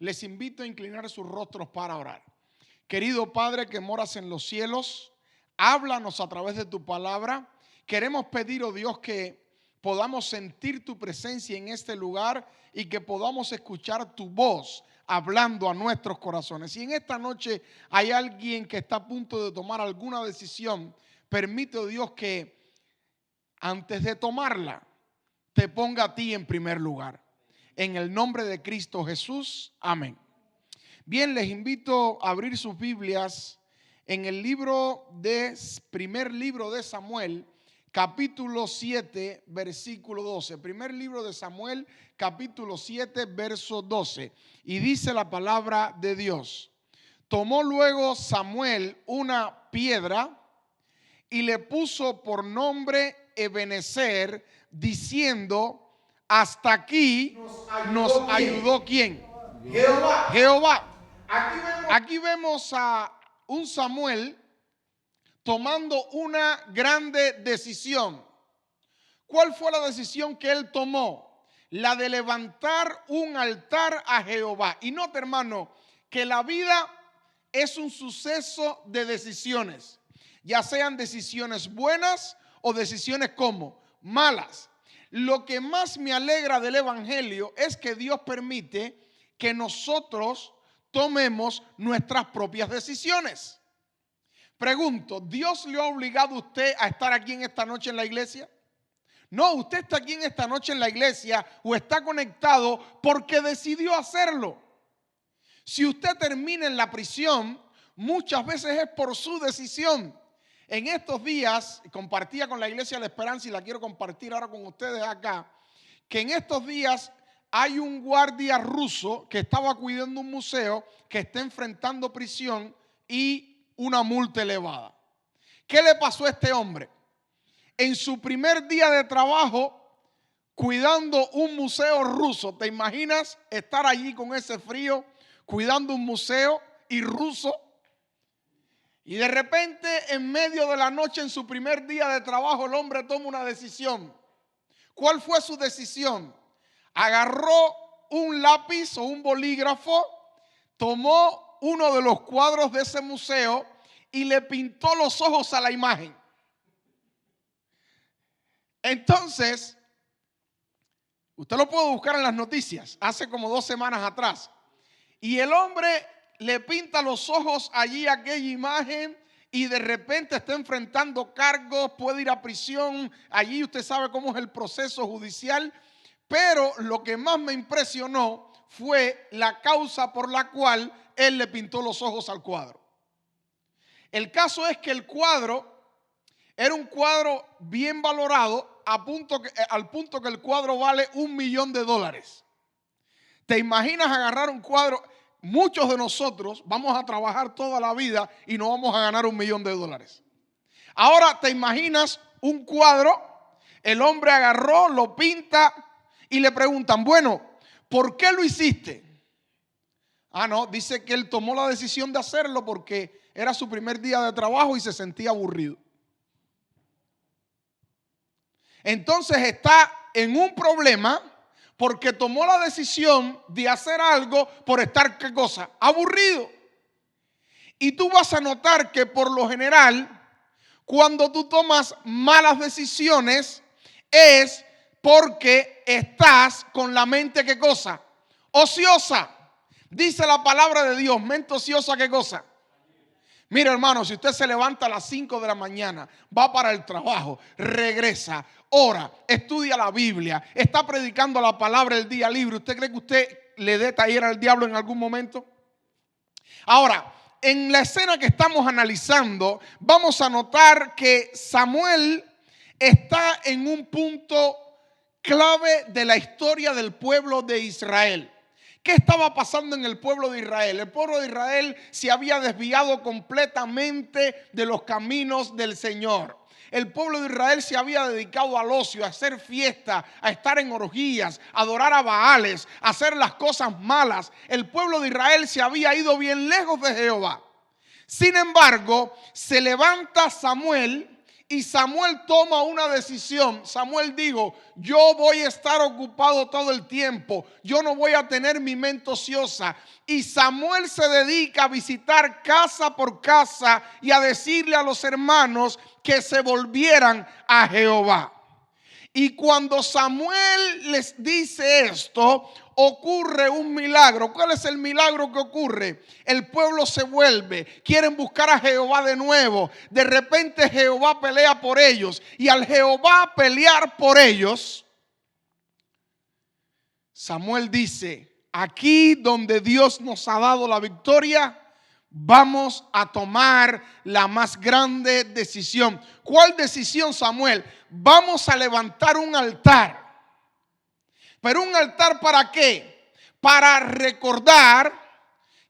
les invito a inclinar sus rostros para orar. Querido Padre que moras en los cielos, háblanos a través de tu palabra. Queremos pedir, oh Dios, que podamos sentir tu presencia en este lugar y que podamos escuchar tu voz hablando a nuestros corazones. Si en esta noche hay alguien que está a punto de tomar alguna decisión, permite, oh Dios, que antes de tomarla te ponga a ti en primer lugar. En el nombre de Cristo Jesús, amén. Bien, les invito a abrir sus Biblias en el primer libro de Samuel, capítulo 7, versículo 12. Primer libro de Samuel, capítulo 7, verso 12. Y dice la palabra de Dios: tomó luego Samuel una piedra y le puso por nombre Ebenezer, diciendo: hasta aquí nos ayudó ¿quién? Jehová. Aquí vemos a un Samuel tomando una grande decisión. ¿Cuál fue la decisión que él tomó? La de levantar un altar a Jehová. Y nota, hermano, que la vida es un suceso de decisiones, ya sean decisiones buenas o decisiones como malas. Lo que más me alegra del evangelio es que Dios permite que nosotros tomemos nuestras propias decisiones. Pregunto, ¿Dios le ha obligado a usted a estar aquí en esta noche en la iglesia? No, usted está aquí en esta noche en la iglesia o está conectado porque decidió hacerlo. Si usted termina en la prisión, muchas veces es por su decisión. En estos días, compartía con la Iglesia de la Esperanza y la quiero compartir ahora con ustedes acá, que en estos días hay un guardia ruso que estaba cuidando un museo que está enfrentando prisión y una multa elevada. ¿Qué le pasó a este hombre? En su primer día de trabajo, cuidando un museo ruso, ¿te imaginas estar allí con ese frío, cuidando un museo y ruso? Y de repente, en medio de la noche, en su primer día de trabajo, el hombre toma una decisión. ¿Cuál fue su decisión? Agarró un lápiz o un bolígrafo, tomó uno de los cuadros de ese museo y le pintó los ojos a la imagen. Entonces, usted lo puede buscar en las noticias, hace como 2 semanas atrás. Y el hombre le pinta los ojos allí a aquella imagen y de repente está enfrentando cargos, puede ir a prisión. Allí usted sabe cómo es el proceso judicial. Pero lo que más me impresionó fue la causa por la cual él le pintó los ojos al cuadro. El caso es que el cuadro era un cuadro bien valorado al punto que el cuadro vale $1.000.000. ¿Te imaginas agarrar un cuadro? Muchos de nosotros vamos a trabajar toda la vida y no vamos a ganar $1.000.000. Ahora te imaginas un cuadro, el hombre agarró, lo pinta y le preguntan, bueno, ¿por qué lo hiciste? No, dice que él tomó la decisión de hacerlo porque era su primer día de trabajo y se sentía aburrido. Entonces está en un problema porque tomó la decisión de hacer algo por estar, ¿qué cosa? Aburrido. Y tú vas a notar que por lo general, cuando tú tomas malas decisiones, es porque estás con la mente, ¿qué cosa? Ociosa. Dice la palabra de Dios, mente ociosa, ¿qué cosa? Mira, hermano, si usted se levanta a las 5 de la mañana, va para el trabajo, regresa, ora, estudia la Biblia, está predicando la palabra el día libre, ¿usted cree que usted le dé taller al diablo en algún momento? Ahora, en la escena que estamos analizando, vamos a notar que Samuel está en un punto clave de la historia del pueblo de Israel. ¿Qué estaba pasando en el pueblo de Israel? El pueblo de Israel se había desviado completamente de los caminos del Señor. El pueblo de Israel se había dedicado al ocio, a hacer fiesta, a estar en orgías, a adorar a Baales, a hacer las cosas malas. El pueblo de Israel se había ido bien lejos de Jehová. Sin embargo, se levanta Samuel Y Samuel toma una decisión. Samuel dijo: yo voy a estar ocupado todo el tiempo. Yo no voy a tener mi mente ociosa. Y Samuel se dedica a visitar casa por casa y a decirle a los hermanos que se volvieran a Jehová. Y cuando Samuel les dice esto, ocurre un milagro. ¿Cuál es el milagro que ocurre? El pueblo se vuelve, quieren buscar a Jehová de nuevo. De repente Jehová pelea por ellos. Y al Jehová pelear por ellos, Samuel dice: aquí donde Dios nos ha dado la victoria, vamos a tomar la más grande decisión. ¿Cuál decisión, Samuel? Vamos a levantar un altar. ¿Pero un altar para qué? Para recordar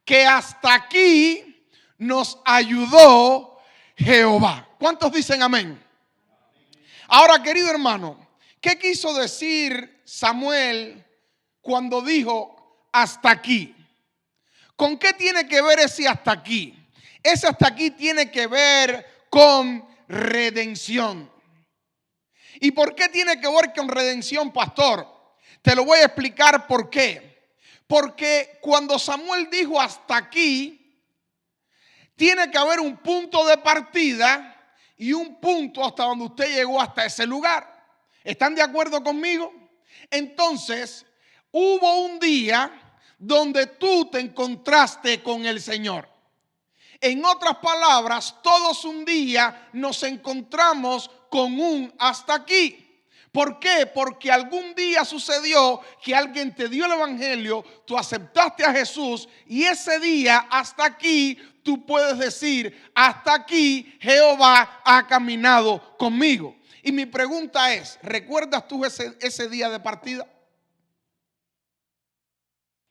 que hasta aquí nos ayudó Jehová. ¿Cuántos dicen amén? Ahora, querido hermano, ¿qué quiso decir Samuel cuando dijo hasta aquí? ¿Con qué tiene que ver ese hasta aquí? Ese hasta aquí tiene que ver con redención. ¿Y por qué tiene que ver con redención, pastor? Te lo voy a explicar por qué. Porque cuando Samuel dijo hasta aquí, tiene que haber un punto de partida y un punto hasta donde usted llegó hasta ese lugar. ¿Están de acuerdo conmigo? Entonces, hubo un día donde tú te encontraste con el Señor. En otras palabras, todos un día nos encontramos con un hasta aquí. ¿Por qué? Porque algún día sucedió que alguien te dio el evangelio, tú aceptaste a Jesús y ese día hasta aquí tú puedes decir: hasta aquí Jehová ha caminado conmigo. Y mi pregunta es: ¿recuerdas tú ese día de partida?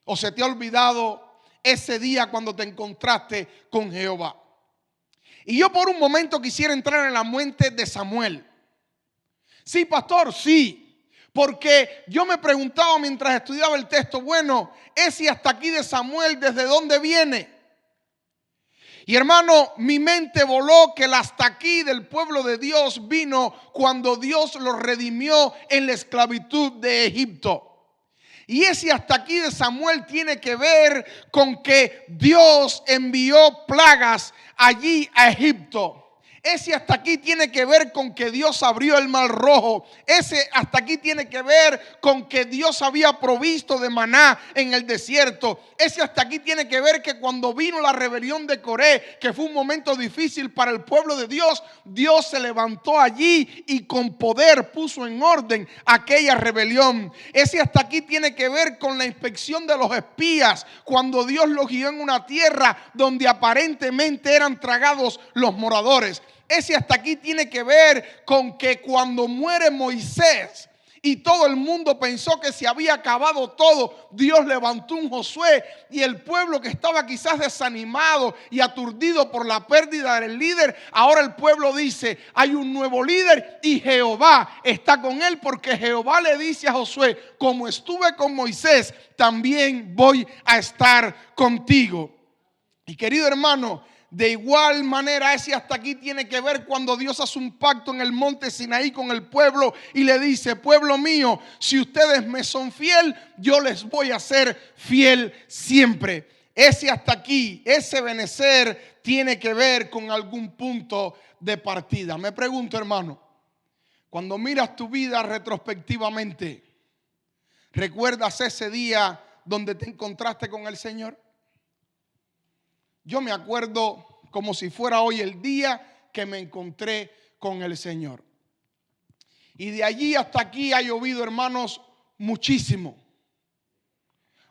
¿O se te ha olvidado ese día cuando te encontraste con Jehová? Y yo por un momento quisiera entrar en la mente de Samuel. Sí, pastor, sí. Porque yo me preguntaba mientras estudiaba el texto: bueno, ese hasta aquí de Samuel, ¿desde dónde viene? Y hermano, mi mente voló que el hasta aquí del pueblo de Dios vino cuando Dios los redimió en la esclavitud de Egipto. Y ese hasta aquí de Samuel tiene que ver con que Dios envió plagas allí a Egipto. Ese hasta aquí tiene que ver con que Dios abrió el mar rojo. Ese hasta aquí tiene que ver con que Dios había provisto de maná en el desierto. Ese hasta aquí tiene que ver que cuando vino la rebelión de Coré, que fue un momento difícil para el pueblo de Dios, Dios se levantó allí y con poder puso en orden aquella rebelión. Ese hasta aquí tiene que ver con la inspección de los espías, cuando Dios los guió en una tierra donde aparentemente eran tragados los moradores. Ese hasta aquí tiene que ver con que cuando muere Moisés y todo el mundo pensó que se había acabado todo, Dios levantó un Josué y el pueblo que estaba quizás desanimado y aturdido por la pérdida del líder, ahora el pueblo dice: hay un nuevo líder y Jehová está con él, porque Jehová le dice a Josué: como estuve con Moisés, también voy a estar contigo. Y querido hermano, de igual manera ese hasta aquí tiene que ver cuando Dios hace un pacto en el monte Sinaí con el pueblo y le dice: pueblo mío, si ustedes me son fiel, yo les voy a ser fiel siempre. Ese hasta aquí, ese benecer tiene que ver con algún punto de partida. Me pregunto, hermano, cuando miras tu vida retrospectivamente, ¿recuerdas ese día donde te encontraste con el Señor? Yo me acuerdo como si fuera hoy el día que me encontré con el Señor. Y de allí hasta aquí ha llovido, hermanos, muchísimo.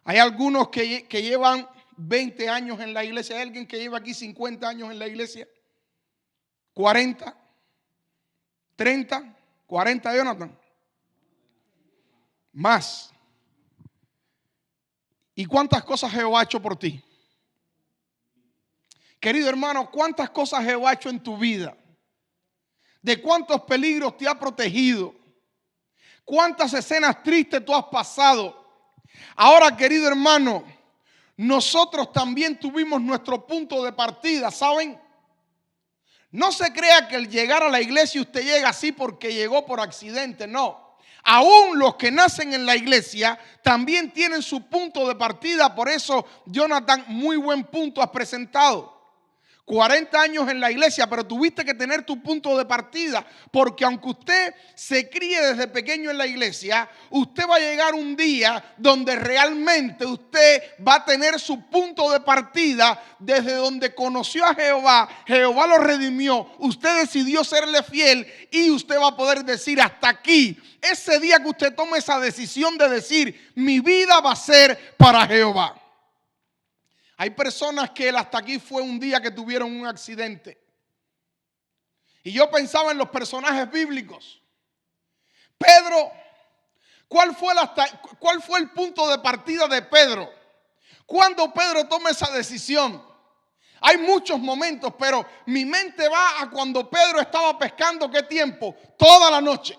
Hay algunos que llevan 20 años en la iglesia. ¿Hay alguien que lleva aquí 50 años en la iglesia? 40, 30, 40, Jonathan. Más. ¿Y cuántas cosas Jehová ha hecho por ti? Querido hermano, ¿cuántas cosas Jehová ha hecho en tu vida? ¿De cuántos peligros te ha protegido? ¿Cuántas escenas tristes tú has pasado? Ahora, querido hermano, nosotros también tuvimos nuestro punto de partida, ¿saben? No se crea que el llegar a la iglesia usted llega así porque llegó por accidente, no. Aún los que nacen en la iglesia también tienen su punto de partida. Por eso, Jonathan, muy buen punto has presentado. 40 años en la iglesia, pero tuviste que tener tu punto de partida, porque aunque usted se críe desde pequeño en la iglesia, usted va a llegar un día donde realmente usted va a tener su punto de partida desde donde conoció a Jehová. Jehová lo redimió, usted decidió serle fiel y usted va a poder decir hasta aquí. Ese día que usted tome esa decisión de decir, mi vida va a ser para Jehová. Hay personas que el hasta aquí fue un día que tuvieron un accidente. Y yo pensaba en los personajes bíblicos. Pedro, ¿cuál fue el punto de partida de Pedro? ¿Cuándo Pedro toma esa decisión? Hay muchos momentos, pero mi mente va a cuando Pedro estaba pescando. ¿Qué tiempo? Toda la noche.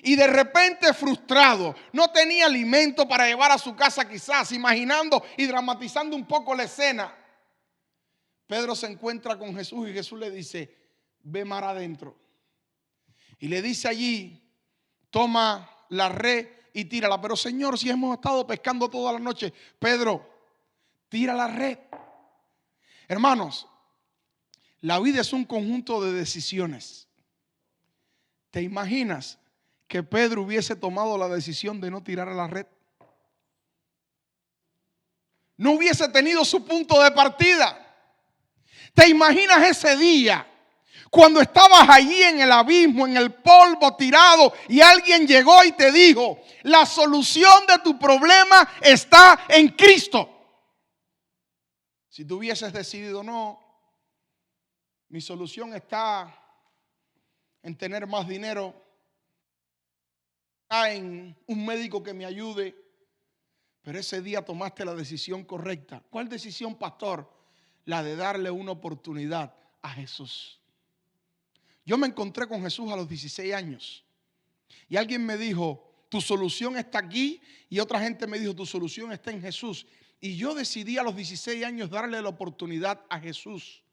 Y de repente frustrado, no tenía alimento para llevar a su casa, quizás imaginando y dramatizando un poco la escena. Pedro se encuentra con Jesús y Jesús le dice, ve mar adentro. Y le dice allí, toma la red y tírala. Pero Señor, si hemos estado pescando toda la noche. Pedro, tira la red. Hermanos, la vida es un conjunto de decisiones. ¿Te imaginas que Pedro hubiese tomado la decisión de no tirar a la red? No hubiese tenido su punto de partida. ¿Te imaginas ese día cuando estabas allí en el abismo, en el polvo tirado, y alguien llegó y te dijo, la solución de tu problema está en Cristo? Si tú hubieses decidido, no, mi solución está en tener más dinero, en un médico que me ayude, pero ese día tomaste la decisión correcta. ¿Cuál decisión, pastor? La de darle una oportunidad a Jesús. Yo me encontré con Jesús a los 16 años y alguien me dijo, tu solución está aquí, y otra gente me dijo, tu solución está en Jesús. Y yo decidí a los 16 años darle la oportunidad a Jesús.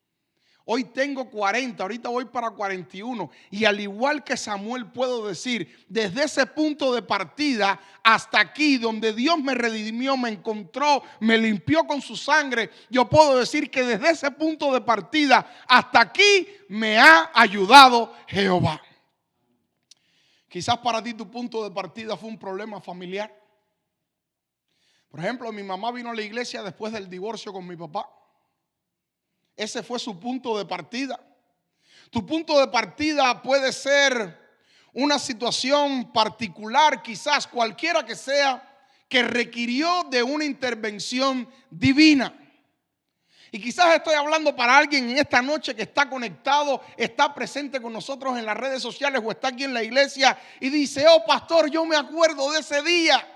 Hoy tengo 40, ahorita voy para 41. Y al igual que Samuel puedo decir, desde ese punto de partida hasta aquí, donde Dios me redimió, me encontró, me limpió con su sangre, yo puedo decir que desde ese punto de partida hasta aquí me ha ayudado Jehová. Quizás para ti tu punto de partida fue un problema familiar. Por ejemplo, mi mamá vino a la iglesia después del divorcio con mi papá. Ese fue su punto de partida. Tu punto de partida puede ser una situación particular, quizás cualquiera que sea, que requirió de una intervención divina. Y quizás estoy hablando para alguien en esta noche que está conectado, está presente con nosotros en las redes sociales o está aquí en la iglesia y dice, oh pastor, yo me acuerdo de ese día.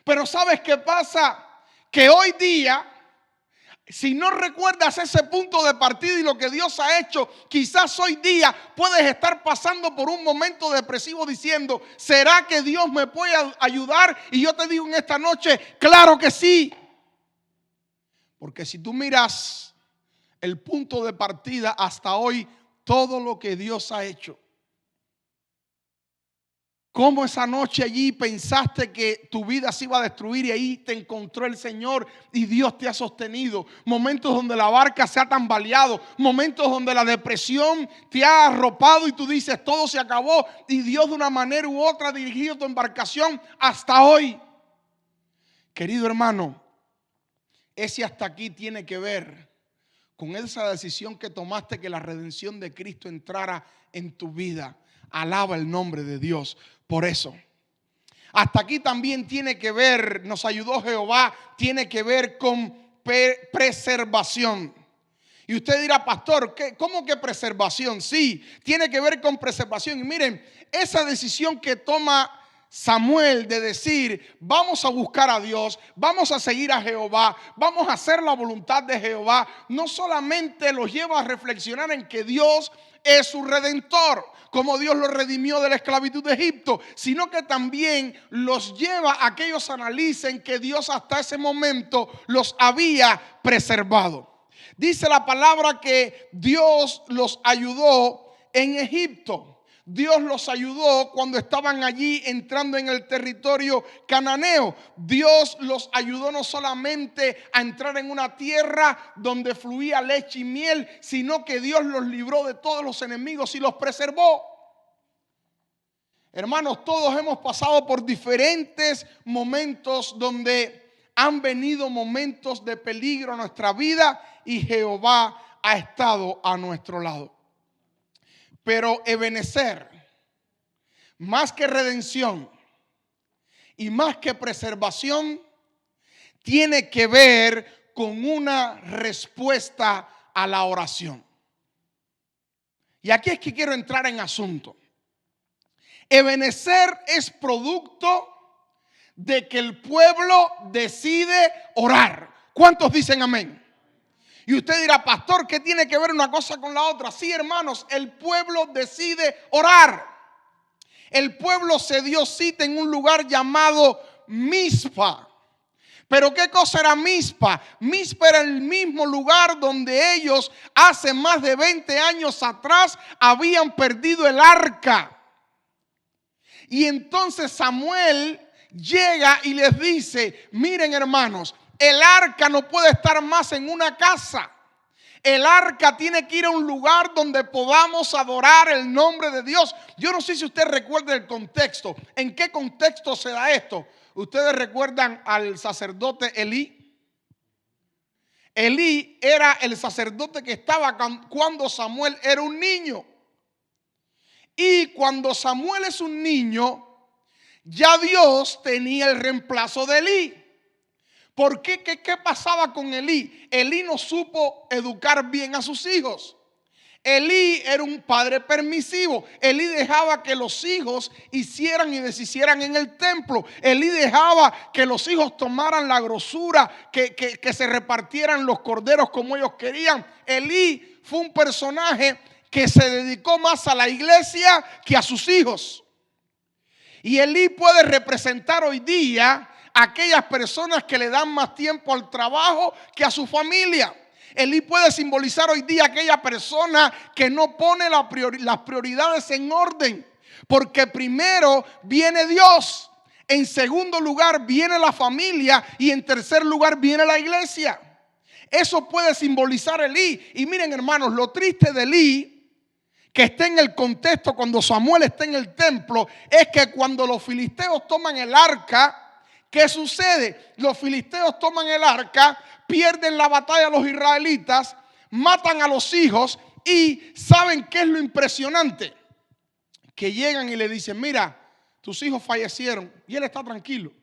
Pero ¿sabes qué pasa? Que hoy día, si no recuerdas ese punto de partida y lo que Dios ha hecho, quizás hoy día puedes estar pasando por un momento depresivo diciendo, ¿será que Dios me puede ayudar? Y yo te digo en esta noche, claro que sí. Porque si tú miras el punto de partida hasta hoy, todo lo que Dios ha hecho, cómo esa noche allí pensaste que tu vida se iba a destruir y ahí te encontró el Señor y Dios te ha sostenido. Momentos donde la barca se ha tambaleado, momentos donde la depresión te ha arropado y tú dices todo se acabó, y Dios de una manera u otra ha dirigido tu embarcación hasta hoy. Querido hermano, ese hasta aquí tiene que ver con esa decisión que tomaste, que la redención de Cristo entrara en tu vida. Alaba el nombre de Dios por eso. Hasta aquí también tiene que ver, nos ayudó Jehová, tiene que ver con preservación. Y usted dirá, pastor, ¿cómo que preservación? Sí, tiene que ver con preservación. Y miren, esa decisión que toma Samuel de decir, vamos a buscar a Dios, vamos a seguir a Jehová, vamos a hacer la voluntad de Jehová, no solamente los lleva a reflexionar en que Dios es su redentor, como Dios los redimió de la esclavitud de Egipto, sino que también los lleva a que ellos analicen que Dios hasta ese momento los había preservado. Dice la palabra que Dios los ayudó en Egipto. Dios los ayudó cuando estaban allí entrando en el territorio cananeo. Dios los ayudó no solamente a entrar en una tierra donde fluía leche y miel, sino que Dios los libró de todos los enemigos y los preservó. Hermanos, todos hemos pasado por diferentes momentos donde han venido momentos de peligro a nuestra vida y Jehová ha estado a nuestro lado. Pero Ebenezer, más que redención y más que preservación, tiene que ver con una respuesta a la oración. Y aquí es que quiero entrar en asunto. Ebenezer es producto de que el pueblo decide orar. ¿Cuántos dicen amén? Y usted dirá, pastor, ¿qué tiene que ver una cosa con la otra? Sí, hermanos, el pueblo decide orar. El pueblo se dio cita en un lugar llamado Mizpa. Pero ¿qué cosa era Mizpa? Mizpa era el mismo lugar donde ellos hace más de 20 años atrás habían perdido el arca. Y entonces Samuel llega y les dice, miren hermanos, el arca no puede estar más en una casa. El arca tiene que ir a un lugar donde podamos adorar el nombre de Dios. Yo no sé si usted recuerda el contexto. ¿En qué contexto se da esto? ¿Ustedes recuerdan al sacerdote Elí? Elí era el sacerdote que estaba cuando Samuel era un niño. Y cuando Samuel es un niño, ya Dios tenía el reemplazo de Elí. ¿Por qué? ¿Qué pasaba con Elí? Elí no supo educar bien a sus hijos. Elí era un padre permisivo. Elí dejaba que los hijos hicieran y deshicieran en el templo. Elí dejaba que los hijos tomaran la grosura, que se repartieran los corderos como ellos querían. Elí fue un personaje que se dedicó más a la iglesia que a sus hijos. Y Elí puede representar hoy día a aquellas personas que le dan más tiempo al trabajo que a su familia. Elí puede simbolizar hoy día a aquella persona que no pone las prioridades en orden. Porque primero viene Dios, en segundo lugar viene la familia y en tercer lugar viene la iglesia. Eso puede simbolizar Elí. Y miren hermanos, lo triste de Elí, que está en el contexto cuando Samuel está en el templo, es que cuando los filisteos toman el arca, ¿qué sucede? Los filisteos toman el arca, pierden la batalla los israelitas, matan a los hijos y ¿saben qué es lo impresionante? Que llegan y le dicen, mira, tus hijos fallecieron y él está tranquilo.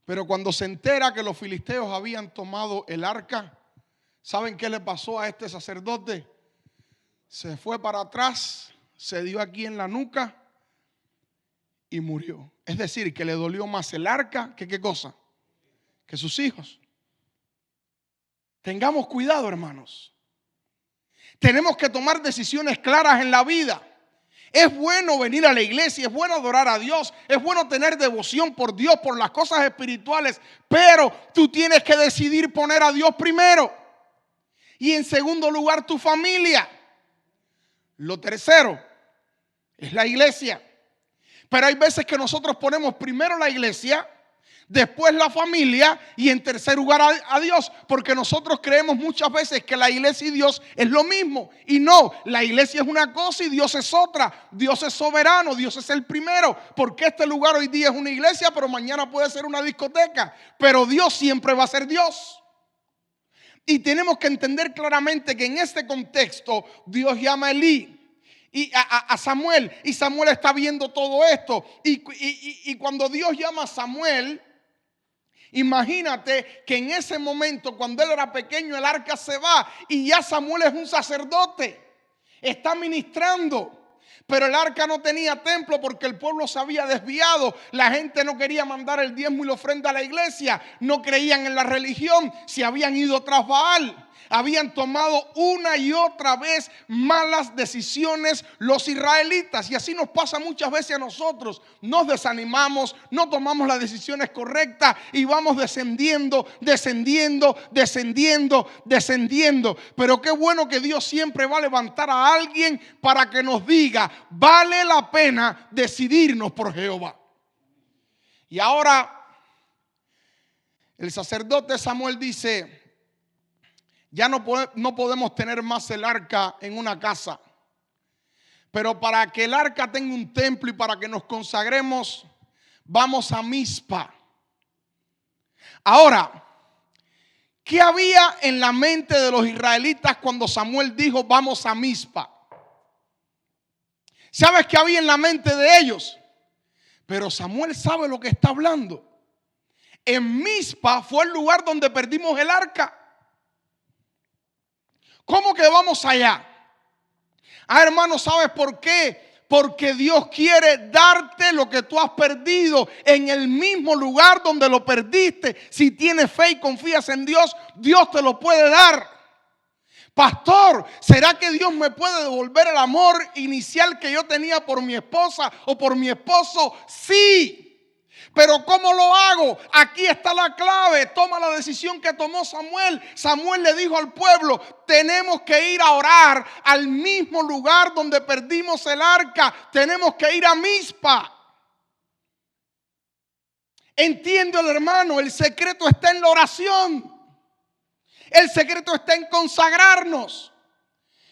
Pero cuando se entera que los filisteos habían tomado el arca, ¿saben qué le pasó a este sacerdote? Se fue para atrás, se dio aquí en la nuca y murió. Es decir, que le dolió más el arca que ¿qué cosa? Que sus hijos. Tengamos cuidado, hermanos. Tenemos que tomar decisiones claras en la vida. Es bueno venir a la iglesia, es bueno adorar a Dios, es bueno tener devoción por Dios, por las cosas espirituales, pero tú tienes que decidir poner a Dios primero. Y en segundo lugar, tu familia. Lo tercero es la iglesia. Pero hay veces que nosotros ponemos primero la iglesia, después la familia y en tercer lugar a Dios. Porque nosotros creemos muchas veces que la iglesia y Dios es lo mismo. Y no, la iglesia es una cosa y Dios es otra. Dios es soberano, Dios es el primero. Porque este lugar hoy día es una iglesia, pero mañana puede ser una discoteca. Pero Dios siempre va a ser Dios. Y tenemos que entender claramente que en este contexto Dios llama a Elí y a Samuel. Y Samuel está viendo todo esto. Y cuando Dios llama a Samuel, imagínate que en ese momento, cuando él era pequeño, el arca se va y ya Samuel es un sacerdote. Está ministrando. Pero el arca no tenía templo porque el pueblo se había desviado. La gente no quería mandar el diezmo y la ofrenda a la iglesia. No creían en la religión. Se habían ido tras Baal. Habían tomado una y otra vez malas decisiones los israelitas. Y así nos pasa muchas veces a nosotros. Nos desanimamos, no tomamos las decisiones correctas y vamos descendiendo. Pero qué bueno que Dios siempre va a levantar a alguien para que nos diga, vale la pena decidirnos por Jehová. Y ahora el sacerdote Samuel dice, ya no podemos tener más el arca en una casa, pero para que el arca tenga un templo y para que nos consagremos, vamos a Mizpa. Ahora, ¿qué había en la mente de los israelitas cuando Samuel dijo vamos a Mizpa? ¿Sabes qué había en la mente de ellos? Pero Samuel sabe lo que está hablando. En Mizpa fue el lugar donde perdimos el arca. ¿Cómo que vamos allá? Hermano, ¿sabes por qué? Porque Dios quiere darte lo que tú has perdido en el mismo lugar donde lo perdiste. Si tienes fe y confías en Dios, Dios te lo puede dar. Pastor, ¿será que Dios me puede devolver el amor inicial que yo tenía por mi esposa o por mi esposo? Sí. Pero ¿cómo lo hago? Aquí está la clave. Toma la decisión que tomó Samuel. Samuel le dijo al pueblo, tenemos que ir a orar al mismo lugar donde perdimos el arca. Tenemos que ir a Mizpa. Entiendo, el hermano, el secreto está en la oración. El secreto está en consagrarnos.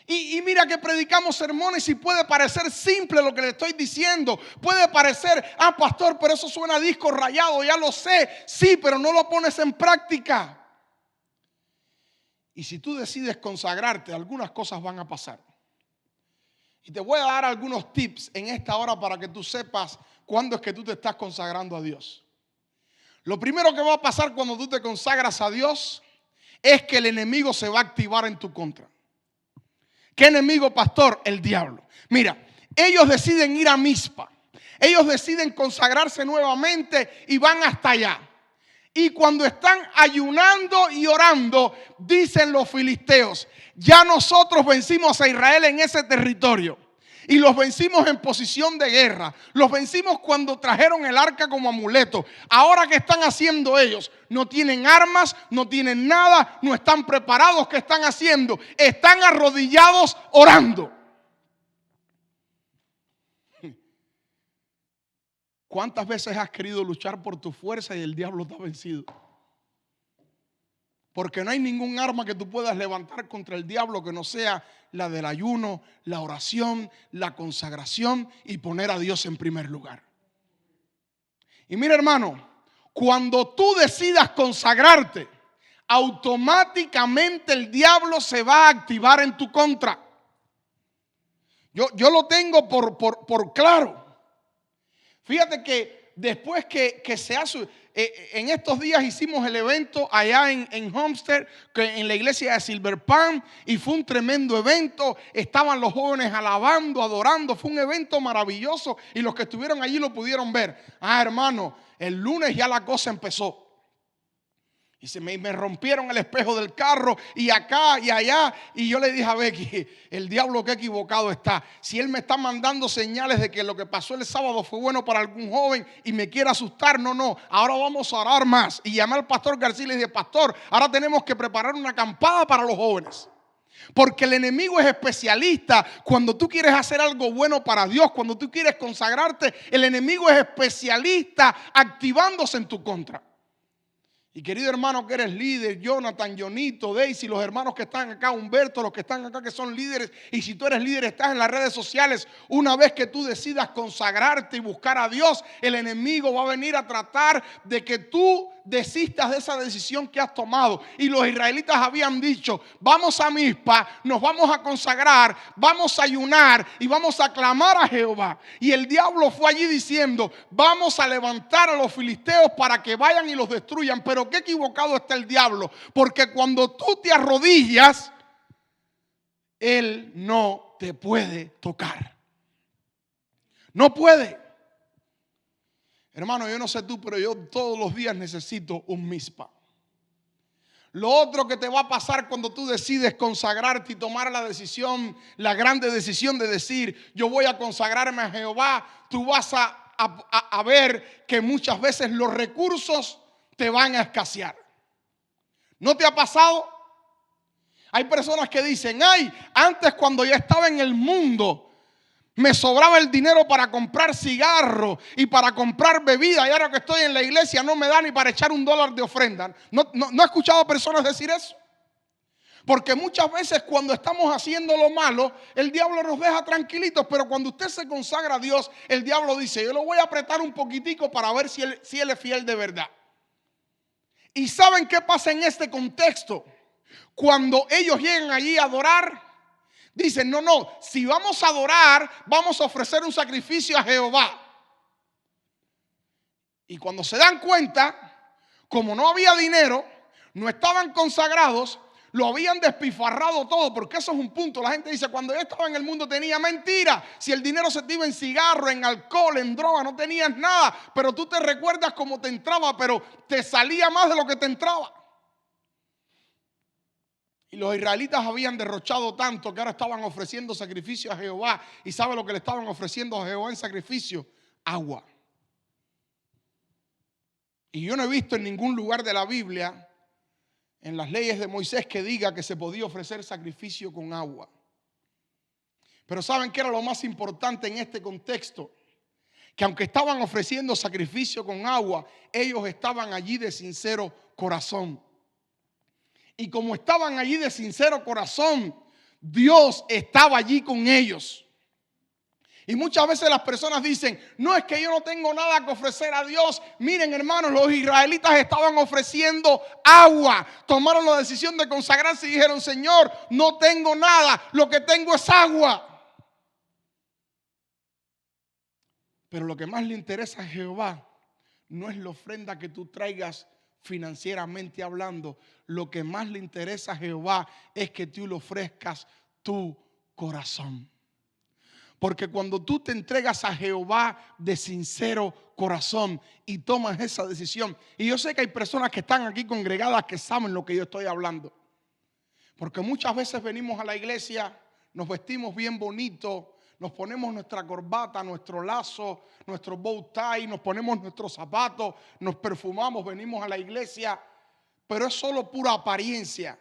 Y mira que predicamos sermones y puede parecer simple lo que le estoy diciendo. Puede parecer, pastor, pero eso suena a disco rayado, ya lo sé. Sí, pero no lo pones en práctica. Y si tú decides consagrarte, algunas cosas van a pasar. Y te voy a dar algunos tips en esta hora para que tú sepas cuándo es que tú te estás consagrando a Dios. Lo primero que va a pasar cuando tú te consagras a Dios es que el enemigo se va a activar en tu contra. ¿Qué enemigo, pastor? El diablo. Mira, ellos deciden ir a Mizpa. Ellos deciden consagrarse nuevamente y van hasta allá. Y cuando están ayunando y orando, dicen los filisteos, ya nosotros vencimos a Israel en ese territorio. Y los vencimos en posición de guerra. Los vencimos cuando trajeron el arca como amuleto. Ahora, ¿qué están haciendo ellos? No tienen armas, no tienen nada, no están preparados. ¿Qué están haciendo? Están arrodillados orando. ¿Cuántas veces has querido luchar por tu fuerza y el diablo te ha vencido? Porque no hay ningún arma que tú puedas levantar contra el diablo que no sea la del ayuno, la oración, la consagración y poner a Dios en primer lugar. Y mira, hermano, cuando tú decidas consagrarte, automáticamente el diablo se va a activar en tu contra. Yo lo tengo por claro. Fíjate que después que se hace, en estos días hicimos el evento allá en Homestead, en la iglesia de Silver Palm, y fue un tremendo evento. Estaban los jóvenes alabando, adorando. Fue un evento maravilloso y los que estuvieron allí lo pudieron ver. Hermano, el lunes ya la cosa empezó. Y me rompieron el espejo del carro y acá y allá. Y yo le dije a Becky, el diablo qué equivocado está. Si él me está mandando señales de que lo que pasó el sábado fue bueno para algún joven y me quiere asustar, no. Ahora vamos a orar más. Y llamé al pastor García y le dije, pastor, ahora tenemos que preparar una acampada para los jóvenes. Porque el enemigo es especialista. Cuando tú quieres hacer algo bueno para Dios, cuando tú quieres consagrarte, el enemigo es especialista activándose en tu contra. Y querido hermano que eres líder, Jonathan, Jonito, Daisy, los hermanos que están acá, Humberto, los que están acá que son líderes. Y si tú eres líder, estás en las redes sociales. Una vez que tú decidas consagrarte y buscar a Dios, el enemigo va a venir a tratar de que tú desistas de esa decisión que has tomado. Y los israelitas habían dicho, vamos a Mizpa, nos vamos a consagrar, vamos a ayunar y vamos a clamar a Jehová. Y el diablo fue allí diciendo, vamos a levantar a los filisteos para que vayan y los destruyan. Pero qué equivocado está el diablo, porque cuando tú te arrodillas, él no te puede tocar. No puede. Hermano, yo no sé tú, pero yo todos los días necesito un Mizpa. Lo otro que te va a pasar cuando tú decides consagrarte y tomar la decisión, la grande decisión de decir, yo voy a consagrarme a Jehová, tú vas a ver que muchas veces los recursos te van a escasear. ¿No te ha pasado? Hay personas que dicen, ay, antes cuando yo estaba en el mundo, me sobraba el dinero para comprar cigarros y para comprar bebida, y ahora que estoy en la iglesia no me da ni para echar $1 de ofrenda. ¿No he escuchado personas decir eso? Porque muchas veces cuando estamos haciendo lo malo, el diablo nos deja tranquilitos, pero cuando usted se consagra a Dios, el diablo dice, yo lo voy a apretar un poquitico para ver si él es fiel de verdad. ¿Y saben qué pasa en este contexto? Cuando ellos llegan allí a adorar, dicen, no, si vamos a adorar, vamos a ofrecer un sacrificio a Jehová. Y cuando se dan cuenta, como no había dinero, no estaban consagrados, lo habían despilfarrado todo, porque eso es un punto. La gente dice, cuando yo estaba en el mundo tenía mentira. Si el dinero se te iba en cigarro, en alcohol, en droga, no tenías nada. Pero tú te recuerdas cómo te entraba, pero te salía más de lo que te entraba. Y los israelitas habían derrochado tanto que ahora estaban ofreciendo sacrificio a Jehová. ¿Y sabe lo que le estaban ofreciendo a Jehová en sacrificio? Agua. Y yo no he visto en ningún lugar de la Biblia, en las leyes de Moisés, que diga que se podía ofrecer sacrificio con agua. Pero ¿saben qué era lo más importante en este contexto? Que aunque estaban ofreciendo sacrificio con agua, ellos estaban allí de sincero corazón. Y como estaban allí de sincero corazón, Dios estaba allí con ellos. Y muchas veces las personas dicen, no, es que yo no tengo nada que ofrecer a Dios. Miren, hermanos, los israelitas estaban ofreciendo agua. Tomaron la decisión de consagrarse y dijeron, Señor, no tengo nada, lo que tengo es agua. Pero lo que más le interesa a Jehová no es la ofrenda que tú traigas financieramente hablando. Lo que más le interesa a Jehová es que tú le ofrezcas tu corazón. Porque cuando tú te entregas a Jehová de sincero corazón y tomas esa decisión, y yo sé que hay personas que están aquí congregadas que saben lo que yo estoy hablando, porque muchas veces venimos a la iglesia, nos vestimos bien bonito, nos ponemos nuestra corbata, nuestro lazo, nuestro bow tie, nos ponemos nuestros zapatos, nos perfumamos, venimos a la iglesia, pero es solo pura apariencia.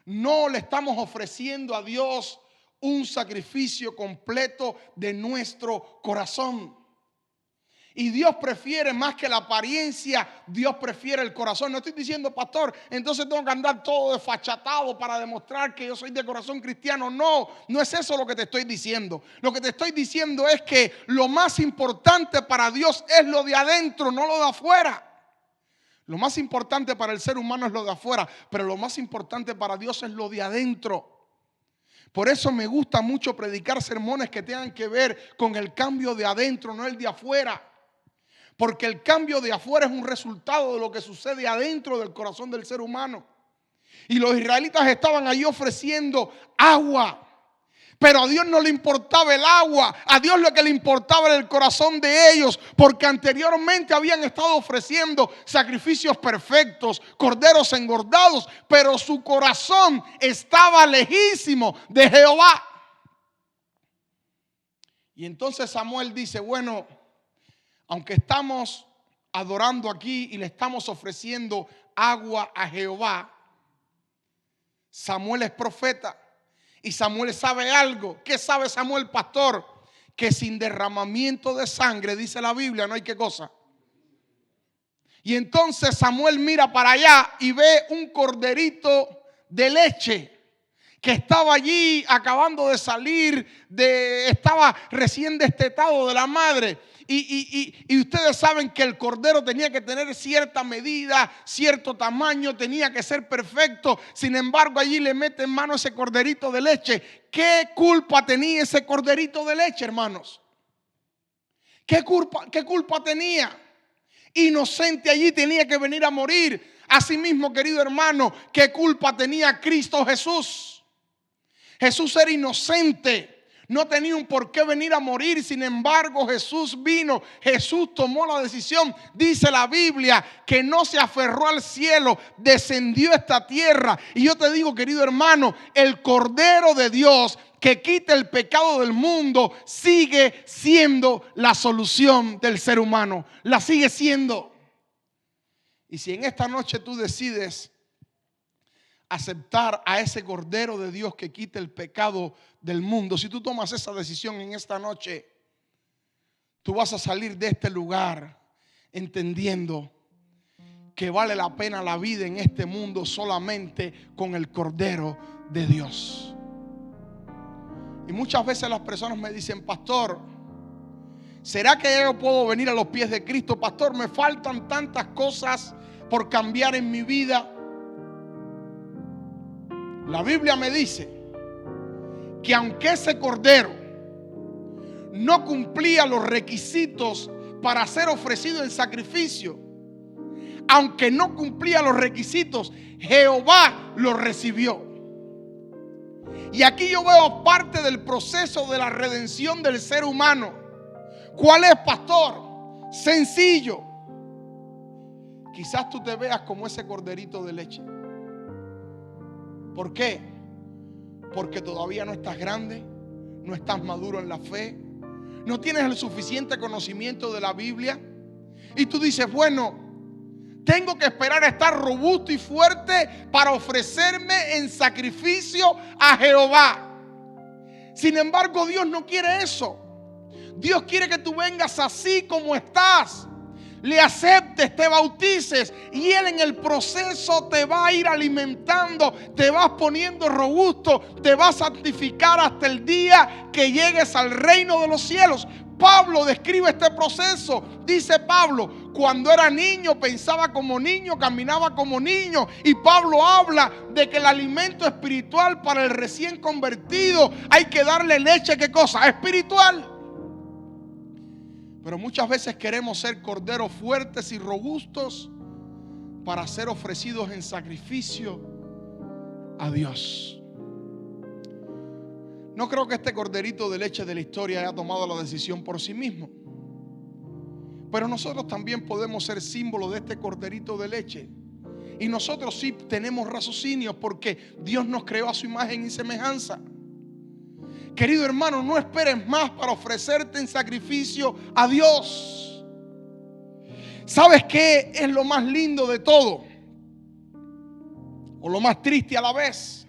No le estamos ofreciendo a Dios un sacrificio completo de nuestro corazón. Y Dios prefiere más que la apariencia, Dios prefiere el corazón. No estoy diciendo, pastor, entonces tengo que andar todo desfachatado para demostrar que yo soy de corazón cristiano. No es eso lo que te estoy diciendo. Lo que te estoy diciendo es que lo más importante para Dios es lo de adentro, no lo de afuera. Lo más importante para el ser humano es lo de afuera, pero lo más importante para Dios es lo de adentro. Por eso me gusta mucho predicar sermones que tengan que ver con el cambio de adentro, no el de afuera. Porque el cambio de afuera es un resultado de lo que sucede adentro del corazón del ser humano. Y los israelitas estaban ahí ofreciendo agua. Pero a Dios no le importaba el agua. A Dios lo que le importaba era el corazón de ellos. Porque anteriormente habían estado ofreciendo sacrificios perfectos, corderos engordados. Pero su corazón estaba lejísimo de Jehová. Y entonces Samuel dice, bueno, aunque estamos adorando aquí y le estamos ofreciendo agua a Jehová, Samuel es profeta. Y Samuel sabe algo. ¿Qué sabe Samuel, pastor? Que sin derramamiento de sangre, dice la Biblia, no hay qué cosa. Y entonces Samuel mira para allá y ve un corderito de leche que estaba allí acabando de salir, estaba recién destetado de la madre. Y ustedes saben que el cordero tenía que tener cierta medida, cierto tamaño, tenía que ser perfecto. Sin embargo, allí le mete en mano ese corderito de leche. ¿Qué culpa tenía ese corderito de leche, hermanos? ¿Qué culpa tenía? Inocente, allí tenía que venir a morir. Asimismo, querido hermano, ¿qué culpa tenía Cristo Jesús? Jesús era inocente. no tenían por qué venir a morir. Sin embargo, Jesús vino, Jesús tomó la decisión. Dice la Biblia que no se aferró al cielo, descendió a esta tierra. Y yo te digo, querido hermano, el Cordero de Dios que quita el pecado del mundo sigue siendo la solución del ser humano. La sigue siendo. Y si en esta noche tú decides aceptar a ese Cordero de Dios que quita el pecado del mundo, si tú tomas esa decisión en esta noche, tú vas a salir de este lugar entendiendo que vale la pena la vida en este mundo solamente con el Cordero de Dios. Y muchas veces las personas me dicen: pastor, ¿será que yo puedo venir a los pies de Cristo? Pastor, me faltan tantas cosas por cambiar en mi vida. La Biblia me dice que aunque ese Cordero no cumplía los requisitos para ser ofrecido en sacrificio, aunque no cumplía los requisitos, Jehová lo recibió. Y aquí yo veo parte del proceso de la redención del ser humano. ¿Cuál es, pastor? Sencillo. Quizás tú te veas como ese corderito de leche. ¿Por qué? Porque todavía no estás grande, no estás maduro en la fe, no tienes el suficiente conocimiento de la Biblia. Y tú dices: bueno, tengo que esperar a estar robusto y fuerte para ofrecerme en sacrificio a Jehová. Sin embargo, Dios no quiere eso. Dios quiere que tú vengas así como estás, le aceptes, te bautices, y Él en el proceso te va a ir alimentando, te vas poniendo robusto, te va a santificar hasta el día que llegues al reino de los cielos. Pablo describe este proceso. Dice Pablo: cuando era niño pensaba como niño, caminaba como niño. Y Pablo habla de que el alimento espiritual para el recién convertido hay que darle leche. ¿Qué cosa? Espiritual. Pero muchas veces queremos ser corderos fuertes y robustos para ser ofrecidos en sacrificio a Dios. No creo que este corderito de leche de la historia haya tomado la decisión por sí mismo. Pero nosotros también podemos ser símbolo de este corderito de leche. Y nosotros sí tenemos raciocinio, porque Dios nos creó a su imagen y semejanza. Querido hermano, no esperes más para ofrecerte en sacrificio a Dios. ¿Sabes qué es lo más lindo de todo? O lo más triste a la vez.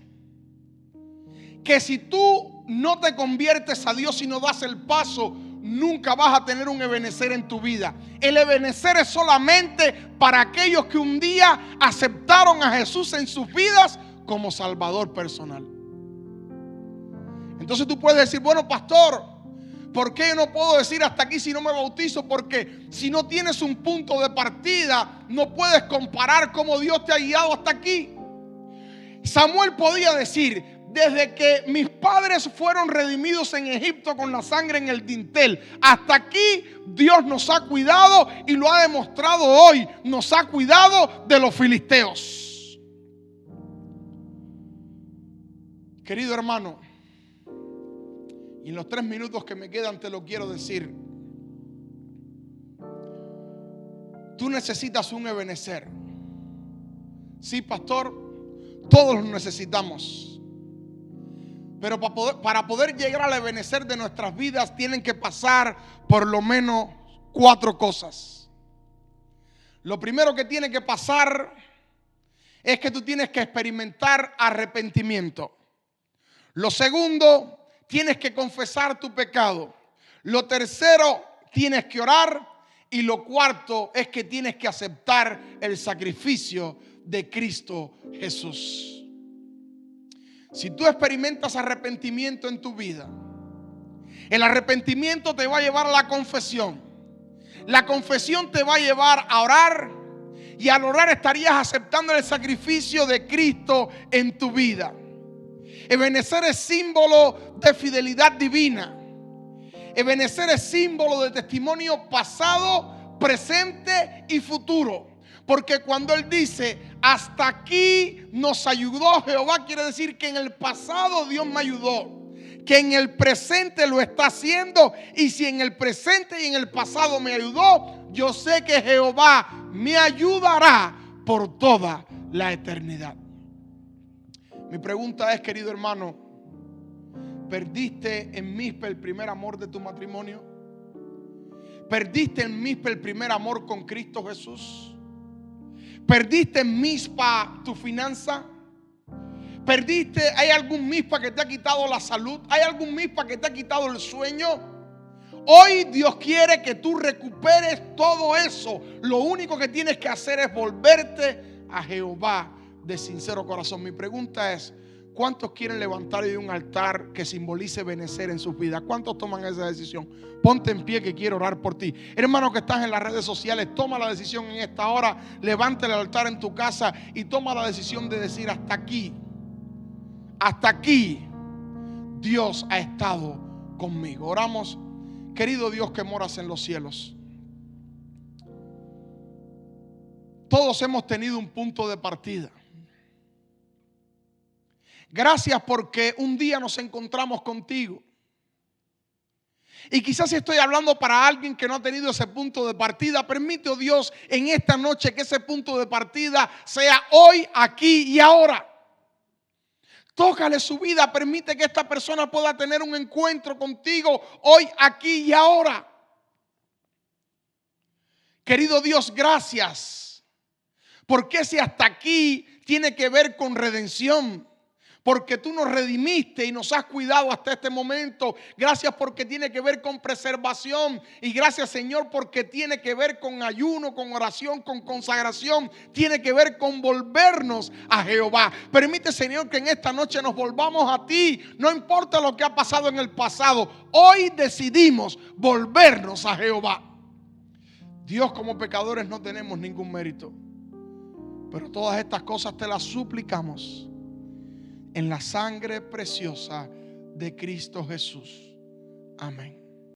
Que si tú no te conviertes a Dios y no das el paso, nunca vas a tener un Ebenezer en tu vida. El Ebenezer es solamente para aquellos que un día aceptaron a Jesús en sus vidas como Salvador personal. Entonces tú puedes decir: bueno, pastor, ¿por qué yo no puedo decir hasta aquí si no me bautizo? Porque si no tienes un punto de partida, no puedes comparar cómo Dios te ha guiado hasta aquí. Samuel podía decir: desde que mis padres fueron redimidos en Egipto con la sangre en el dintel, hasta aquí Dios nos ha cuidado, y lo ha demostrado hoy. Nos ha cuidado de los filisteos. Querido hermano, y en los 3 minutos que me quedan te lo quiero decir. Tú necesitas un Ebenezer. Sí, pastor, todos los necesitamos. Pero para poder llegar al Ebenezer de nuestras vidas, tienen que pasar por lo menos 4 cosas. Lo primero que tiene que pasar es que tú tienes que experimentar arrepentimiento. Lo segundo, tienes que confesar tu pecado. Lo tercero, tienes que orar. Y lo cuarto es que tienes que aceptar el sacrificio de Cristo Jesús. Si tú experimentas arrepentimiento en tu vida, el arrepentimiento te va a llevar a la confesión. La confesión te va a llevar a orar, y al orar estarías aceptando el sacrificio de Cristo en tu vida. Ebenezer es símbolo de fidelidad divina. Ebenezer es símbolo de testimonio pasado, presente y futuro. Porque cuando Él dice: hasta aquí nos ayudó Jehová, quiere decir que en el pasado Dios me ayudó, que en el presente lo está haciendo, y si en el presente y en el pasado me ayudó, yo sé que Jehová me ayudará por toda la eternidad. Mi pregunta es, querido hermano, ¿perdiste en Mizpa el primer amor de tu matrimonio? ¿Perdiste en Mizpa el primer amor con Cristo Jesús? ¿Perdiste en Mizpa tu finanza? ¿Perdiste? ¿Hay algún Mizpa que te ha quitado la salud? ¿Hay algún Mizpa que te ha quitado el sueño? Hoy Dios quiere que tú recuperes todo eso. Lo único que tienes que hacer es volverte a Jehová de sincero corazón. Mi pregunta es, ¿cuántos quieren levantar hoy un altar que simbolice Benecer en sus vidas? ¿Cuántos toman esa decisión? Ponte en pie, que quiero orar por ti. Hermano que estás en las redes sociales, toma la decisión en esta hora. Levanta el altar en tu casa y toma la decisión de decir: hasta aquí Dios ha estado conmigo. Oramos. Querido Dios que moras en los cielos, todos hemos tenido un punto de partida. Gracias porque un día nos encontramos contigo. Y quizás estoy hablando para alguien que no ha tenido ese punto de partida. Permite, oh Dios, en esta noche que ese punto de partida sea hoy, aquí y ahora. Tócale su vida, permite que esta persona pueda tener un encuentro contigo hoy, aquí y ahora. Querido Dios, gracias. Porque ese hasta aquí tiene que ver con redención. Porque tú nos redimiste y nos has cuidado hasta este momento. Gracias porque tiene que ver con preservación. Y gracias, Señor, porque tiene que ver con ayuno, con oración, con consagración. Tiene que ver con volvernos a Jehová. Permite, Señor, que en esta noche nos volvamos a ti. No importa lo que ha pasado en el pasado. Hoy decidimos volvernos a Jehová. Dios, como pecadores no tenemos ningún mérito. Pero todas estas cosas te las suplicamos en la sangre preciosa de Cristo Jesús. Amén.